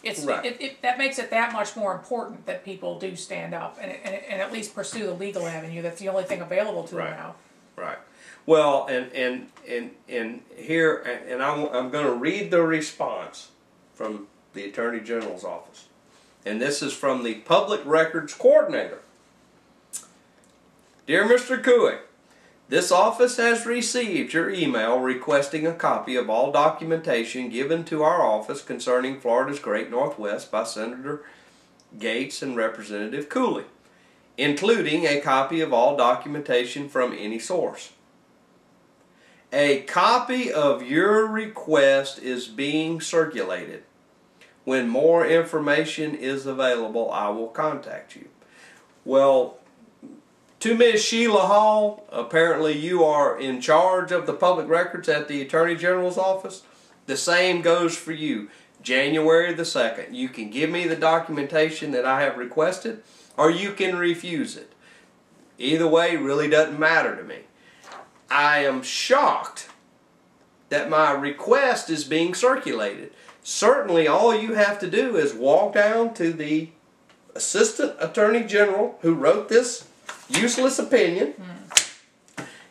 It's Right. that makes it that much more important that people do stand up and at least pursue the legal avenue. That's the only thing available to them Right. now. Right. Well, and here, and I'm going to read the response from the Attorney General's office. And this is from the Public Records Coordinator. Dear Mr. Couey, this office has received your email requesting a copy of all documentation given to our office concerning Florida's Great Northwest by Senator Gates and Representative Cooley, including a copy of all documentation from any source. A copy of your request is being circulated. When more information is available, I will contact you. Well, to Ms. Sheila Hall, apparently you are in charge of the public records at the Attorney General's office. The same goes for you. January the 2nd, you can give me the documentation that I have requested, or you can refuse it. Either way really doesn't matter to me. I am shocked that my request is being circulated. Certainly all you have to do is walk down to the Assistant Attorney General who wrote this useless opinion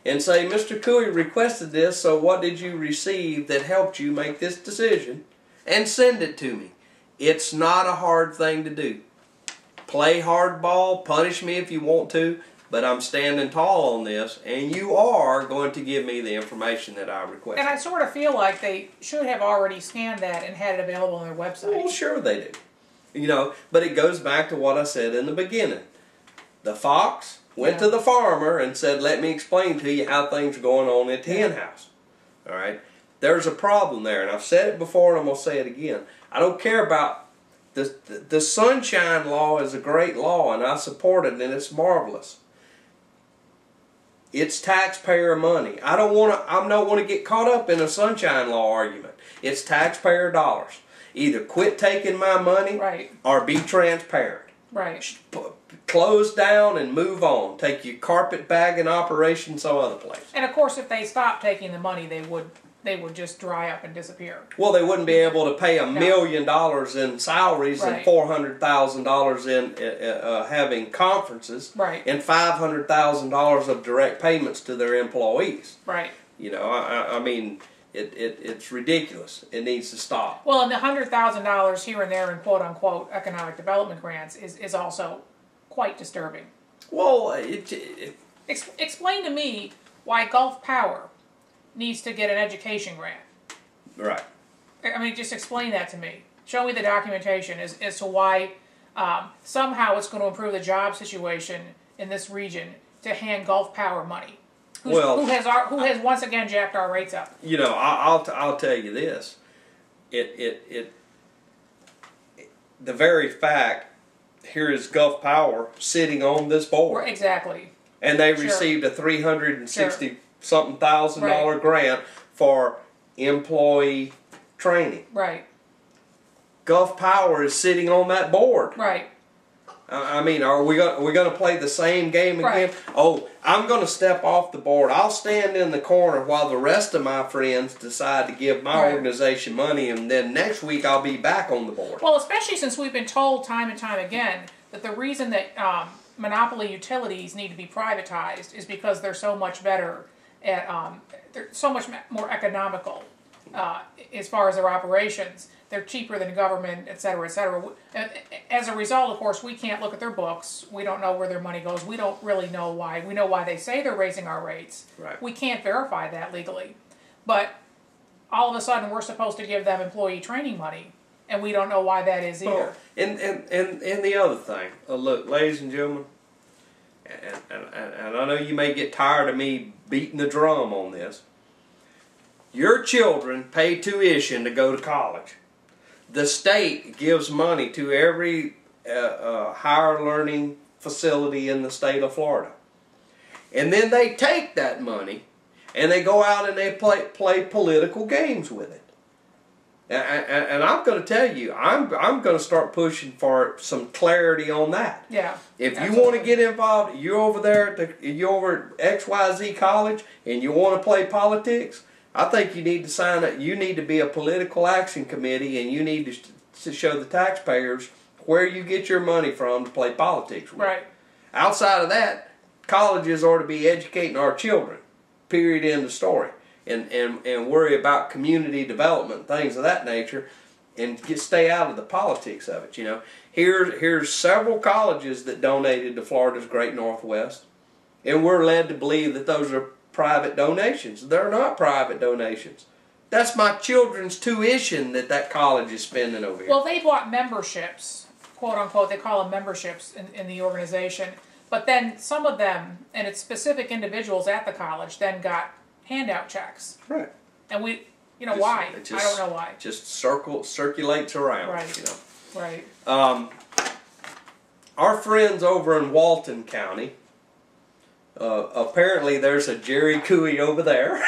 and say, Mr. Couey requested this, so what did you receive that helped you make this decision? And send it to me. It's not a hard thing to do. Play hardball, punish me if you want to, but I'm standing tall on this, and you are going to give me the information that I requested. And I sort of feel like they should have already scanned that and had it available on their website. Well, sure they do. You know, but it goes back to what I said in the beginning. The fox went to the farmer and said, let me explain to you how things are going on at the hen house. All right? There's a problem there, and I've said it before and I'm going to say it again. I don't care about the Sunshine Law is a great law, and I support it, and it's marvelous. It's taxpayer money. I don't want to get caught up in a Sunshine Law argument. It's taxpayer dollars. Either quit taking my money or be transparent. Right. Close down and move on. Take your carpetbagging operation some other place. And of course, if they stopped taking the money, they would just dry up and disappear. Well, they wouldn't be able to pay $1 million in salaries and $400,000 in having conferences and $500,000 of direct payments to their employees. Right. You know, I mean, it's ridiculous. It needs to stop. Well, and the $100,000 here and there in quote-unquote economic development grants is also quite disturbing. Well, explain to me why Gulf Power needs to get an education grant. Right. I mean, just explain that to me. Show me the documentation as to why somehow it's going to improve the job situation in this region to hand Gulf Power money. Who has once again jacked our rates up? You know, I'll tell you this. The very fact here is Gulf Power sitting on this board. Exactly. And they received a $360-something thousand grant for employee training. Right. Gulf Power is sitting on that board. Right. I mean, are we going to play the same game again? Oh, I'm going to step off the board. I'll stand in the corner while the rest of my friends decide to give my organization money, and then next week I'll be back on the board. Well, especially since we've been told time and time again that the reason that monopoly utilities need to be privatized is because they're so much better at, they're so much more economical as far as their operations. They're cheaper than government, et cetera, et cetera. As a result, of course, we can't look at their books. We don't know where their money goes. We don't really know why. We know why they say they're raising our rates. Right. We can't verify that legally. But all of a sudden, we're supposed to give them employee training money, and we don't know why that is either. Well, and the other thing, look, ladies and gentlemen, and I know you may get tired of me beating the drum on this. Your children pay tuition to go to college. The state gives money to every higher learning facility in the state of Florida. And then they take that money and they go out and they play political games with it. And I'm going to tell you, I'm going to start pushing for some clarity on that. Yeah. If you want to get involved, you're over there you're over at XYZ College and you want to play politics, I think you need to sign up. You need to be a political action committee, and you need to show the taxpayers where you get your money from to play politics with. Right. Outside of that, colleges are to be educating our children. Period. End of story. And worry about community development, things of that nature, and stay out of the politics of it. You know, here's several colleges that donated to Florida's Great Northwest, and we're led to believe that those are private donations. They're not private donations. That's my children's tuition that college is spending over here. Well, they bought memberships, quote unquote. They call them memberships in the organization. But then some of them, and it's specific individuals at the college, then got handout checks. Right. And we, why? I don't know why. Just circulates around. Right. You know. Right. Our friends over in Walton County, apparently there's a Jerry Cooey over there.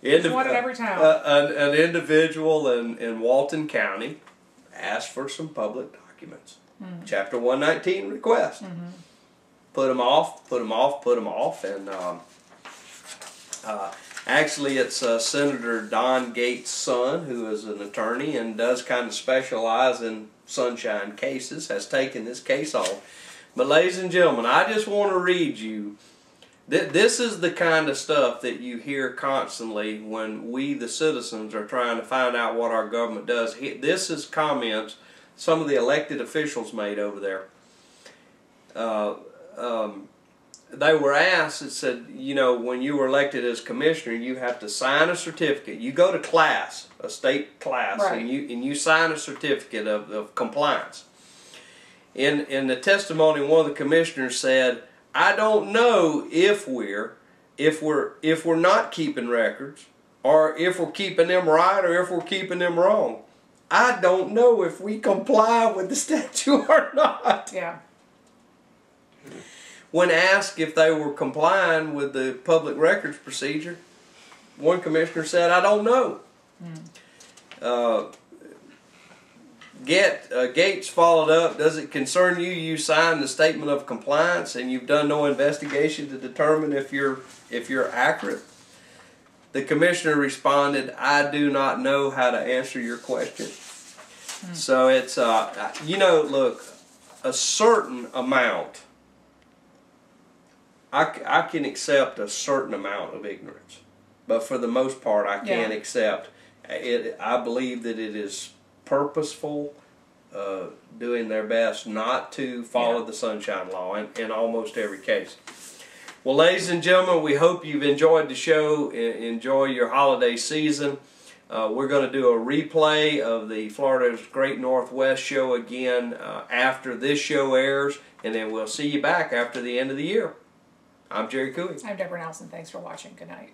One in every town. An individual in Walton County asked for some public documents. Mm-hmm. Chapter 119 request. Mm-hmm. Put them off, and actually it's Senator Don Gates' son, who is an attorney and does kind of specialize in sunshine cases, has taken this case on. But ladies and gentlemen, I just want to read you. This is the kind of stuff that you hear constantly when we, the citizens, are trying to find out what our government does. This is comments some of the elected officials made over there. They were asked, it said, when you were elected as commissioner, you have to sign a certificate. You go to class, a state class, right. and you sign a certificate of compliance. In the testimony, one of the commissioners said, I don't know if we're not keeping records, or if we're keeping them right, or if we're keeping them wrong. I don't know if we comply with the statute or not. Yeah. When asked if they were complying with the public records procedure, one commissioner said, I don't know. Gates followed up, does it concern you? You signed the statement of compliance and you've done no investigation to determine if you're accurate? The commissioner responded, I do not know how to answer your question. So it's, look, a certain amount, I can accept a certain amount of ignorance. But for the most part, I can't accept it. I believe that it is purposeful, doing their best not to follow the Sunshine Law in almost every case. Well, ladies and gentlemen, we hope you've enjoyed the show. Enjoy your holiday season. We're going to do a replay of the Florida's Great Northwest show again after this show airs, and then we'll see you back after the end of the year. I'm Jerry Cooey. I'm Deborah Nelson. Thanks for watching. Good night.